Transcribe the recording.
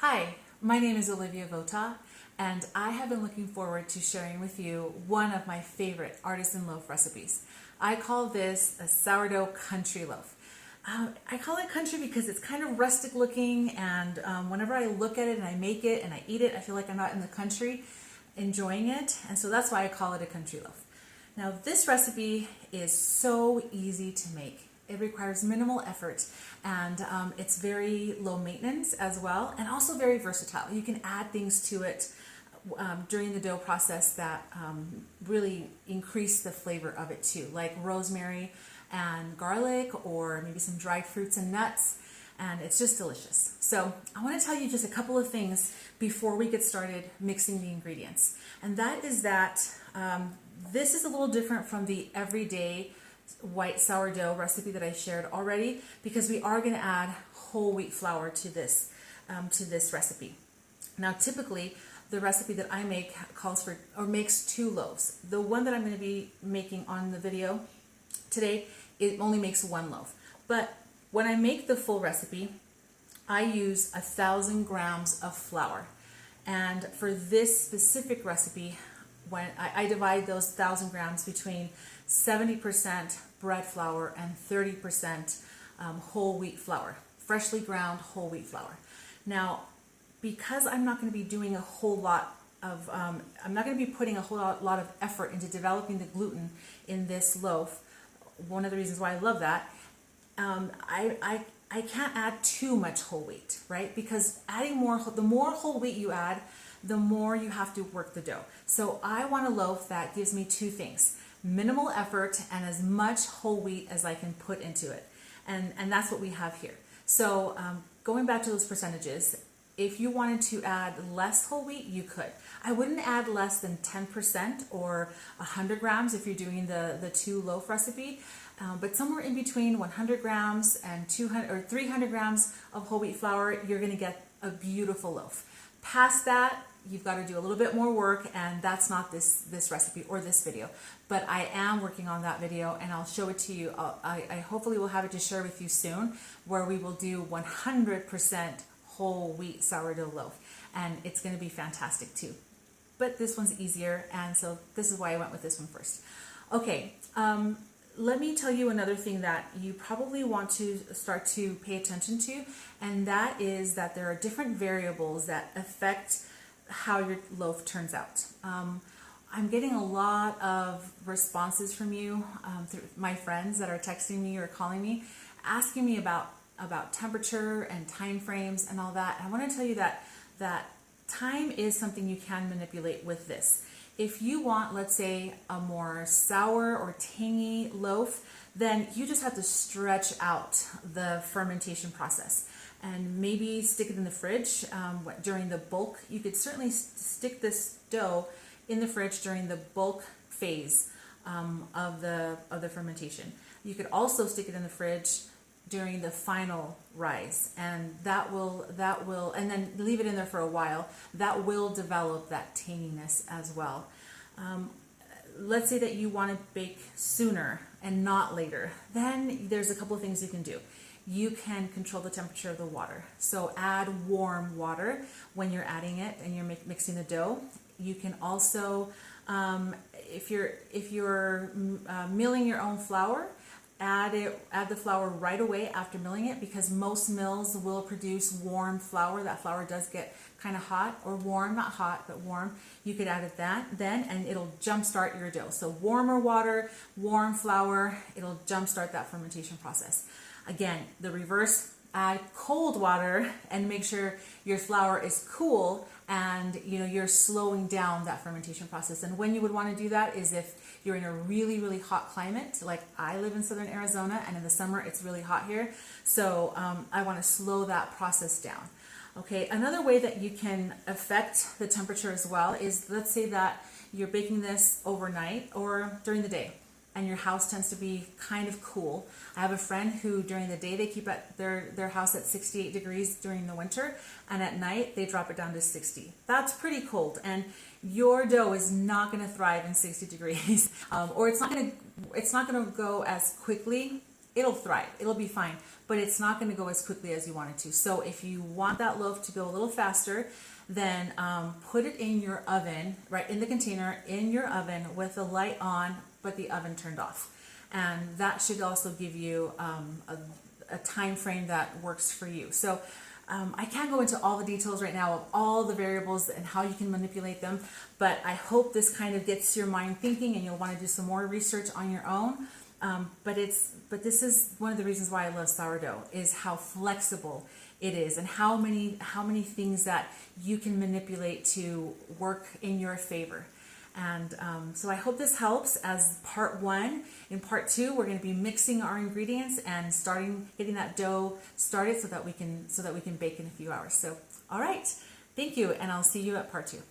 Hi, my name is Olivia Vota, and I have been looking forward to sharing with you one of my favorite artisan loaf recipes. I call this a sourdough country loaf. I call it country because it's kind of rustic looking, and whenever I look at it and I make it and I eat it, I feel like I'm out in the country enjoying it, and so that's why I call it a country loaf. Now, this recipe is so easy to make. It requires minimal effort, and it's very low maintenance as well, and also very versatile. You can add things to it during the dough process that really increase the flavor of it too, like rosemary and garlic, or maybe some dried fruits and nuts, and it's just delicious. So I want to tell you just a couple of things before we get started mixing the ingredients, and that is that this is a little different from the everyday white sourdough recipe that I shared already, because we are going to add whole wheat flour to this recipe. Now, typically the recipe that I make calls for or makes 2 loaves. The one that I'm going to be making on the video today, it only makes 1 loaf. But when I make the full recipe, I use 1,000 grams of flour. And for this specific recipe, when I divide those 1,000 grams between 70% bread flour and 30% whole wheat flour, freshly ground whole wheat flour. Now, because I'm not going to be doing a whole lot of, I'm not going to be putting a whole lot of effort into developing the gluten in this loaf. One of the reasons why I love that, I can't add too much whole wheat, right? Because adding the more whole wheat you add, the more you have to work the dough. So I want a loaf that gives me 2 things: minimal effort and as much whole wheat as I can put into it. And that's what we have here. So going back to those percentages, if you wanted to add less whole wheat, you could. I wouldn't add less than 10% or 100 grams if you're doing the 2 loaf recipe, but somewhere in between 100 grams and 200 or 300 grams of whole wheat flour, you're going to get a beautiful loaf. Past that, you've got to do a little bit more work, and that's not this recipe or this video. But I am working on that video, and I'll show it to you. I hopefully will have it to share with you soon, where we will do 100% whole wheat sourdough loaf, and it's going to be fantastic too. But this one's easier, and so this is why I went with this one first. Okay, let me tell you another thing that you probably want to start to pay attention to, and that is that there are different variables that affect how your loaf turns out. I'm getting a lot of responses from you, through my friends that are texting me or calling me, asking me about temperature and time frames and all that. I want to tell you that time is something you can manipulate with this. If you want, let's say, a more sour or tangy loaf, then you just have to stretch out the fermentation process and maybe stick it in the fridge during the bulk. You could certainly stick this dough in the fridge during the bulk phase of the fermentation. You could also stick it in the fridge during the final rise, and that will and then leave it in there for a while. That will develop that tanginess as well. Let's say that you want to bake sooner and not later, then there's a couple of things you can do. You can control the temperature of the water, so add warm water when you're adding it and you're mixing the dough. You can also, if you're milling your own flour, add the flour right away after milling it, because most mills will produce warm flour. That flour does get kind of hot, or warm, not hot, but warm. You could add it then, and it'll jumpstart your dough. So warmer water, warm flour, it'll jumpstart that fermentation process. Again, the reverse, add cold water and make sure your flour is cool, and you're slowing down that fermentation process. And when you would want to do that is if you're in a really, really hot climate. Like I live in southern Arizona, and in the summer it's really hot here, so I want to slow that process down. Okay, another way that you can affect the temperature as well is, let's say that you're baking this overnight or during the day, and your house tends to be kind of cool. I have a friend who during the day they keep their house at 68 degrees during the winter, and at night they drop it down to 60. That's pretty cold, and your dough is not going to thrive in 60 degrees, or it's not going to go as quickly it'll thrive, it'll be fine, but it's not going to go as quickly as you want it to. So if you want that loaf to go a little faster, then put it in your oven, right in the container, in your oven with the light on, but the oven turned off. And that should also give you a time frame that works for you. So I can't go into all the details right now of all the variables and how you can manipulate them, but I hope this kind of gets your mind thinking and you'll want to do some more research on your own. But this is one of the reasons why I love sourdough, is how flexible it is and how many things that you can manipulate to work in your favor. And so I hope this helps as part one. In part two, we're going to be mixing our ingredients and getting that dough started so that we can bake in a few hours. So, all right, thank you, and I'll see you at part two.